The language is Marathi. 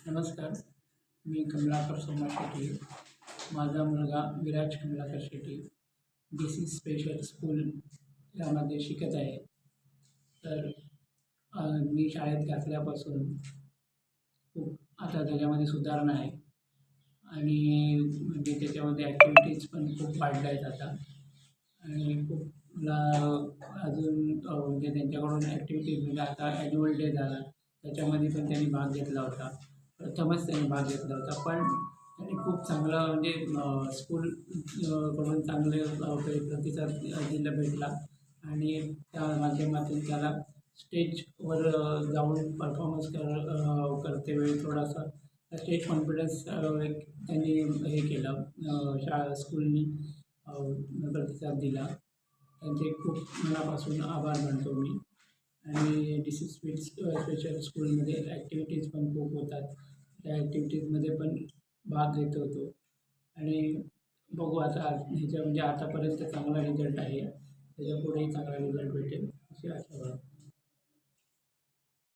नमस्कार. मी कमलाकर सोमा शेट्टी. माझा मुलगा Viraj Kamalakar Shetty D C. Special school यामध्ये शिकत आहे. तर मी शाळेत घातल्यापासून खूप आता त्याच्यामध्ये सुधारणा आहे आणि म्हणजे त्याच्यामध्ये ॲक्टिव्हिटीज पण खूप वाढल्या आहेत आता आणि खूप मला अजून म्हणजे त्यांच्याकडून ॲक्टिव्हिटीज म्हणजे आता ॲन्युअल डे झाला, त्याच्यामध्ये पण त्यांनी भाग घेतला होता. प्रथमच त्यांनी भाग घेतला होता, पण त्यांनी खूप चांगला म्हणजे स्कूल कडून चांगले प्रतिसाद दिला भेटला आणि त्या माध्यमातून त्याला स्टेजवर जाऊन परफॉर्मन्स करतेवेळी थोडासा स्टेज कॉन्फिडन्स एक त्यांनी हे केलं, स्कूलनी प्रतिसाद दिला. त्यांचे खूप मनापासून आभार मानतो मी. आणि डी.सी. स्पेशल स्कूलमध्ये ॲक्टिव्हिटीज पण खूप होतात. त्या ॲक्टिव्हिटीजमध्ये पण भाग घेत होतो आणि बघू आता ह्याच्या म्हणजे आतापर्यंत चांगला रिझल्ट आहे. त्याच्यापुढेही चांगला रिझल्ट भेटेल अशी आशा बाळगतो.